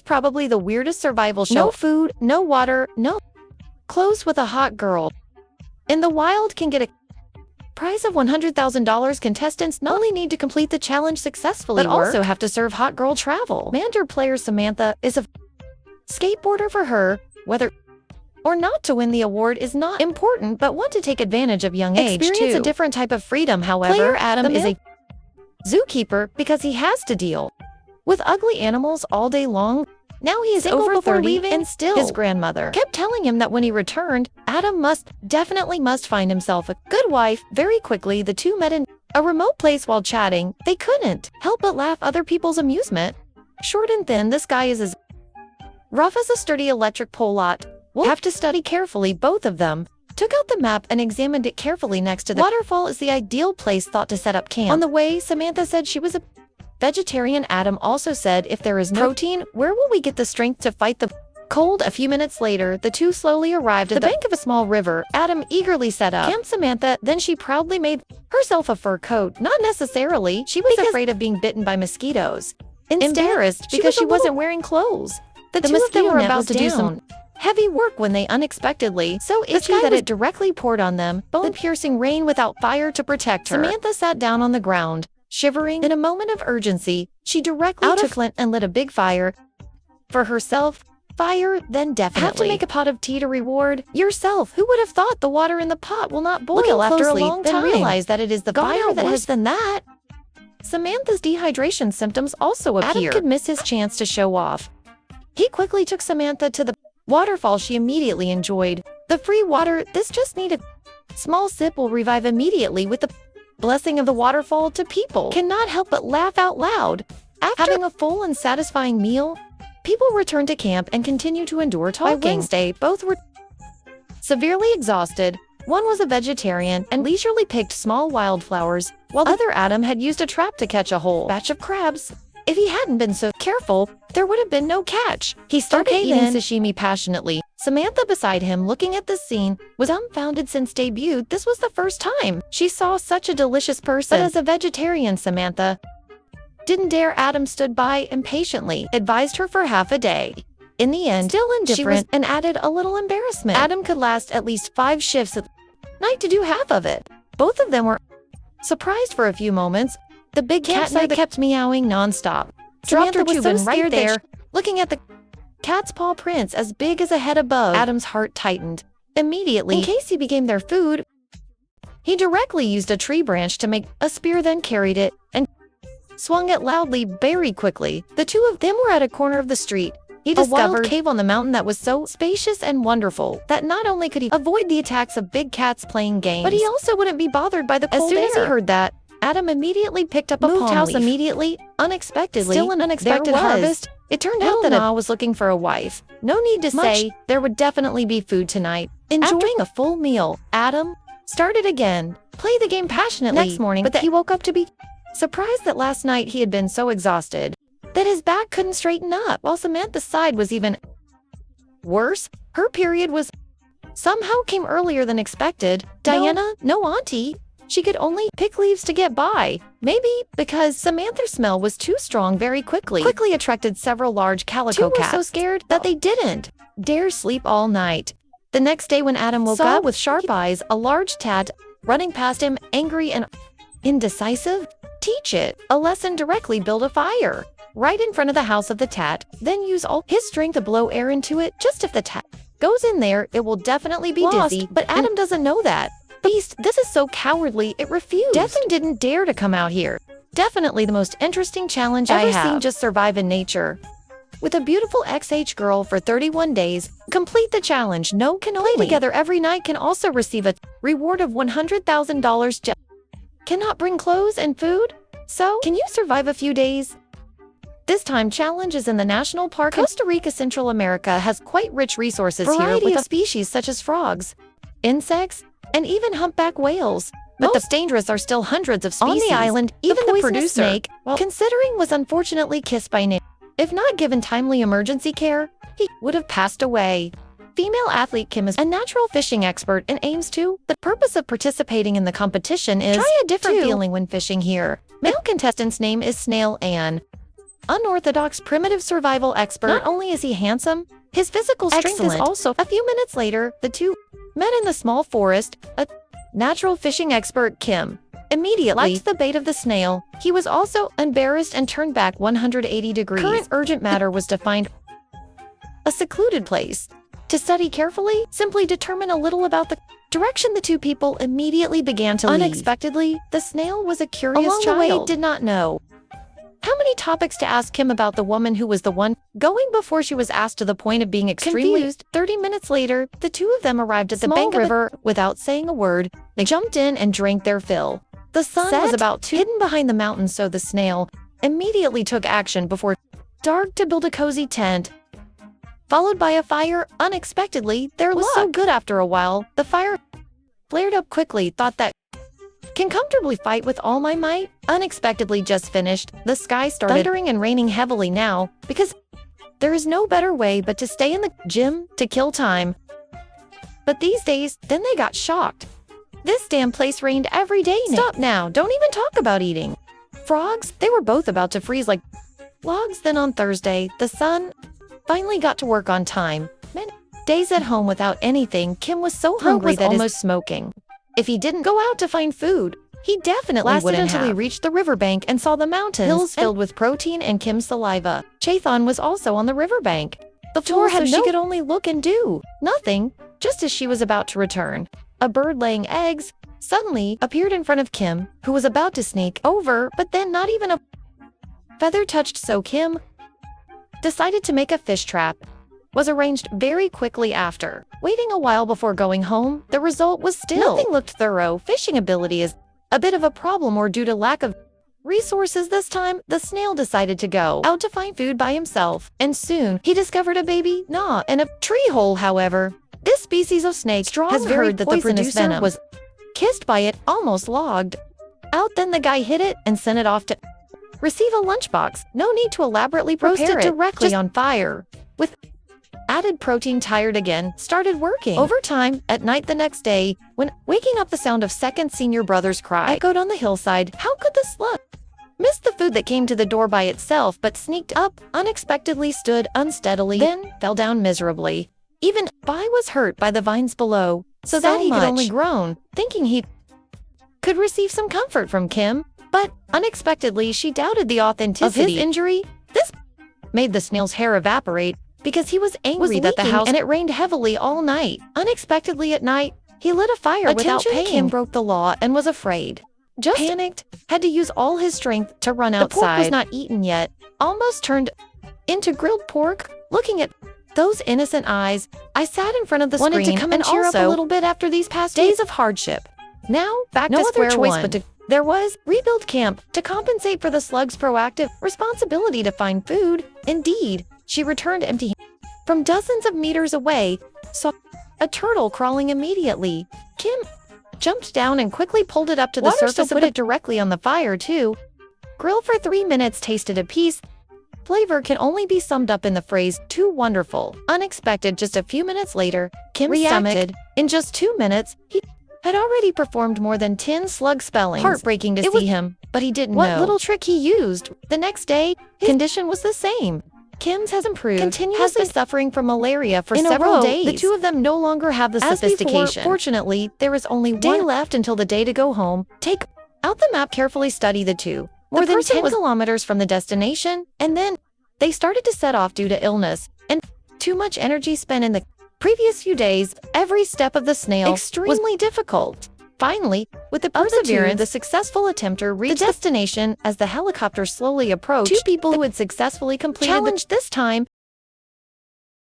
probably the weirdest survival show. No food, no water, no clothes with a hot girl in the wild can get a prize of $100,000. Contestants not only need to complete the challenge successfully, but also have to serve hot girl travel. Mander player Samantha is a skateboarder. For her, whether or not to win the award is not important, but want to take advantage of young age Experience too. A different type of freedom. However, Player Adam is a zookeeper because he has to deal with ugly animals all day long. Now he is Single over before 30 leaving, and still his grandmother kept telling him that when he returned, Adam must find himself a good wife. Very quickly, the two met in a remote place. While chatting, they couldn't help but laugh other people's amusement. Short and thin, this guy is as rough as a sturdy electric pole. Lot will have to study carefully. Both of them took out the map and examined it carefully. Next to the waterfall is the ideal place thought to set up camp. On the way, Samantha said she was a vegetarian. Adam also said, if there is no protein, where will we get the strength to fight the cold? A few minutes later, the two slowly arrived at the bank of a small river. Adam eagerly set up camp. Samantha, then she proudly made herself a fur coat. Not necessarily. She was afraid of being bitten by mosquitoes. Embarrassed because she wasn't wearing clothes. The two of them were about to do some heavy work when they unexpectedly so itchy that it directly poured on them, bone-piercing rain without fire to protect her. Samantha sat down on the ground, shivering. In a moment of urgency, she directly took flint and lit a big fire for herself. Fire, then definitely have to make a pot of tea to reward yourself. Who would have thought the water in the pot will not boil after a long time? Then realize that it is the fire that has than that. Samantha's dehydration symptoms also appear. Adam could miss his chance to show off. He quickly took Samantha to the waterfall. She immediately enjoyed the free water. This just needed small sip will revive immediately with the blessing of the waterfall. To people cannot help but laugh out loud. After having a full and satisfying meal, people returned to camp and continued to endure talking. By Wednesday, both were severely exhausted. One was a vegetarian and leisurely picked small wildflowers, while the other Adam had used a trap to catch a whole batch of crabs. If he hadn't been so careful, there would have been no catch. He started eating sashimi passionately. Samantha beside him, looking at the scene, was dumbfounded. Since debuted, this was the first time she saw such a delicious person. But as a vegetarian, Samantha didn't dare. Adam stood by impatiently, advised her for half a day. In the end, still indifferent, and added a little embarrassment. Adam could last at least 5 shifts at night to do half of it. Both of them were surprised for a few moments. The big campsite kept meowing nonstop. Samantha was so scared there, looking at the cat's paw prints as big as a head above. Adam's heart tightened. Immediately, in case he became their food, he directly used a tree branch to make a spear, then carried it and swung it loudly. Very quickly, the two of them were at a corner of the street. He discovered a cave on the mountain that was so spacious and wonderful that not only could he avoid the attacks of big cats playing games, but he also wouldn't be bothered by the cold air. As soon as he heard that, Adam immediately picked up a palm leaf. Immediately, unexpectedly, still an unexpected harvest. It turned out that Na was looking for a wife. No need to say, there would definitely be food tonight. Enjoying a full meal, Adam started again, play the game passionately. Next morning, but he woke up to be surprised that last night he had been so exhausted that his back couldn't straighten up, while Samantha's side was even worse. Her period was somehow came earlier than expected. Diana, no auntie. She could only pick leaves to get by. Maybe because Samantha's smell was too strong. Very quickly attracted several large calico cats. Two were so scared that they didn't dare sleep all night. The next day when Adam woke up with sharp eyes, a large tat running past him, angry and indecisive. Teach it a lesson. Directly build a fire right in front of the house of the tat, then use all his strength to blow air into it. Just if the tat goes in there, it will definitely be dizzy. But Adam doesn't know that. Beast, this is so cowardly, it refused. Definitely didn't dare to come out here. Definitely the most interesting challenge I have seen. Just survive in nature. With a beautiful XH girl for 31 days, complete the challenge. No can only play together every night can also receive a reward of $100,000. Cannot bring clothes and food? So, can you survive a few days? This time challenge is in the national park. Costa Rica, Central America has quite rich resources here with species such as frogs, insects, and even humpback whales. But the most dangerous are still hundreds of species. On the island, even the producer, snake, while considering, was unfortunately kissed by nature. If not given timely emergency care, he would have passed away. Female athlete Kim is a natural fishing expert and aims to. The purpose of participating in the competition is try a different feeling when fishing here. Male contestant's name is Snail Ann. unorthodox primitive survival expert. Not only is he handsome, his physical strength is also. A few minutes later, the two met in the small forest. A natural fishing expert, Kim, immediately liked the bait of the snail. He was also embarrassed and turned back 180 degrees. Current urgent matter was to find a secluded place to study carefully, simply determine a little about the direction. The two people immediately began to leave. Unexpectedly, the snail was a curious child. Along the way, did not know how many topics to ask him about the woman who was the one going before she was asked, to the point of being extremely confused. 30 minutes later, the two of them arrived at the bank of the river. Without saying a word, they jumped in and drank their fill. The sun was about to hidden behind the mountains, so the snail immediately took action before dark to build a cozy tent, followed by a fire. Unexpectedly, their luck was so good after a while, the fire flared up quickly. Thought that can comfortably fight with all my might. Unexpectedly just finished. The sky started thundering and raining heavily now, because there is no better way but to stay in the gym to kill time. But these days, then they got shocked. This damn place rained every day. Stop now, don't even talk about eating frogs. They were both about to freeze like logs. Then on Thursday, the sun finally got to work on time. Many days at home without anything, Kim was so hungry that almost smoking. If he didn't go out to find food, he definitely wouldn't until he reached the riverbank and saw the mountains, hills filled with protein and Kim's saliva. Chathon was also on the riverbank. The fool had she could only look and do nothing. Just as she was about to return, a bird laying eggs suddenly appeared in front of Kim, who was about to sneak over, but then not even a feather touched, so Kim decided to make a fish trap. Was arranged very quickly after. Waiting a while before going home, the result was still nothing looked thorough. Fishing ability is a bit of a problem, or due to lack of resources this time, the snail decided to go out to find food by himself, and soon he discovered a baby gnat in a tree hole. However, this species of snake has heard that the producer was kissed by it, almost logged out. Then the guy hit it and sent it off to receive a lunchbox. No need to elaborately prepare it directly on fire. With added protein, tired again, started working overtime. At night the next day, when waking up, the sound of second senior brother's cry echoed on the hillside. How could the slut miss the food that came to the door by itself, but sneaked up unexpectedly, stood unsteadily, then fell down miserably. Even Bai was hurt by the vines below, so that he could only groan, thinking he could receive some comfort from Kim. But unexpectedly, she doubted the authenticity of his injury. This made the snail's hair evaporate, because he was angry that the house and it rained heavily all night. Unexpectedly at night, he lit a fire without paying. Kim broke the law and was afraid. Just panicked, had to use all his strength to run outside. The pork was not eaten yet, almost turned into grilled pork. Looking at those innocent eyes, I sat in front of the screen to come and cheer up a little bit after these past days of hardship. Now, back to square one. But there was rebuild camp to compensate for the slug's proactive responsibility to find food. Indeed, she returned empty. From dozens of meters away, saw a turtle crawling immediately. Kim jumped down and quickly pulled it up to the surface and put it directly on the fire too. Grill for 3 minutes, tasted a piece. Flavor can only be summed up in the phrase, too wonderful. Unexpected, just a few minutes later, Kim reacted. In just 2 minutes, he had already performed more than 10 slug spellings. Heartbreaking to see him, but he didn't know what little trick he used. The next day, his condition was the same. Kim's has improved, continuously has been suffering from malaria for several days. The two of them no longer have the sophistication. Fortunately, there is only one day left until the day to go home. Take out the map, carefully study the two. More than 10 kilometers from the destination, and then they started to set off due to illness and too much energy spent in the previous few days. Every step of the snail extremely difficult. Finally, with the perseverance, the successful attempter reached the destination. As the helicopter slowly approached, two people who had successfully completed the challenge this time